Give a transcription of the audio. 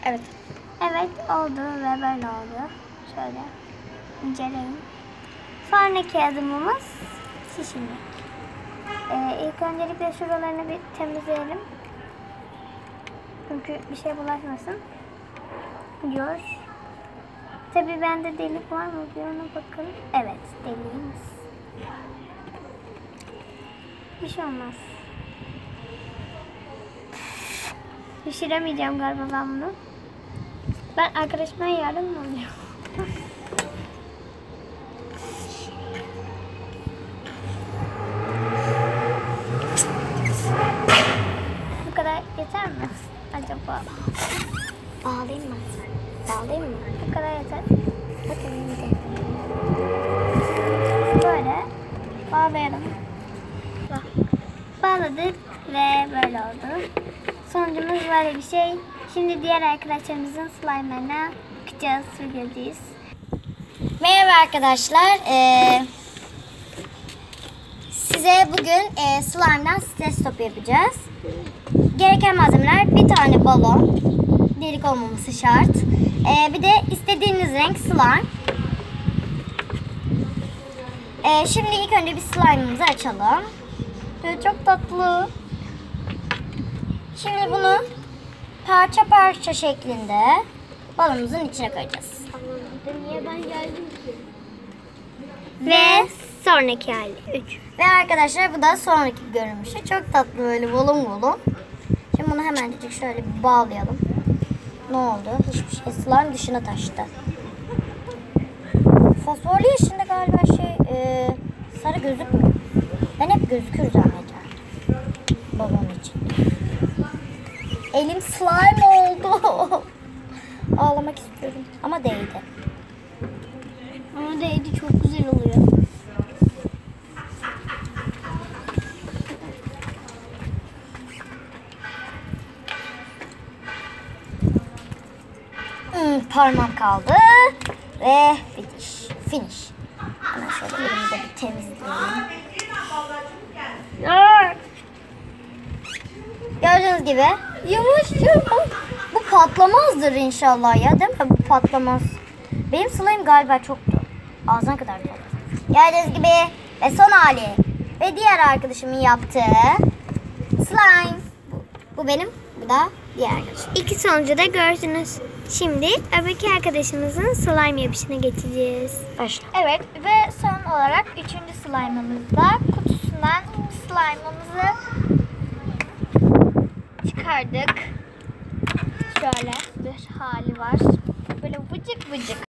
Evet. Evet oldu ve böyle oldu. Şöyle inceleyin. Sonraki adımımız şişirmek. İlk öncelikle şuralarını bir temizleyelim. Çünkü bir şey bulaşmasın. Diyor. Tabii bende delik var mı? Bir ona bakalım. Evet, deliğimiz. Bir şey olmaz. Pişiremeyeceğim galiba ben bunu. Ben arkadaşıma yardım mı oluyor? Bu kadar yeter mi? Acaba? Bağlayayım mı? Bağlayayım mı? Bu kadar yeter. Bakın bir. Böyle bağlayalım. Bağladık ve böyle oldu. Sonucumuz böyle bir şey. Şimdi diğer arkadaşlarımızın slime'larına bakacağız ve göreceğiz. Merhaba arkadaşlar. Size bugün slime'dan stres topu yapacağız. Gereken malzemeler bir tane balon. Delik olmaması şart. Bir de istediğiniz renk slime. Şimdi ilk önce bir slime'ımızı açalım. Çok tatlı. Şimdi bunu parça parça şeklinde balonumuzun içine koyacağız. Niye ben geldim ki? Ve sonraki hali. 3. Ve arkadaşlar bu da sonraki görünüşü. Çok tatlı böyle balon balon. Şimdi bunu hemencik şöyle bir bağlayalım. Ne oldu? Hiçbir şey. Slime dışına taştı. Fosforlu yeşilinde galiba sarı gözükmüyor. Ben hep gözükür zannediyorum. Balon için. Elim slime oldu. Ağlamak istiyorum. Ama değdi. Ama değdi, çok güzel oluyor. Parmak kaldı. Ve finish. Hemen şöyle elimi de bir temizleyelim. Gördüğünüz gibi yavaş. Bu patlamazdır inşallah ya, değil mi? Bu patlamaz. Benim slime galiba çoktu. Ağzına kadar doldu. Gördüğünüz gibi ve son hali. Ve diğer arkadaşımın yaptığı slime. Bu benim, bu da diğer arkadaşım. İki sonucu da gördünüz. Şimdi öbürki arkadaşımızın slime yapışına geçeceğiz. Başla. Evet ve son olarak 3. slime'ımızda kutusundan slime'ımızı çıkardık. Şöyle bir hali var. Böyle vıcık vıcık.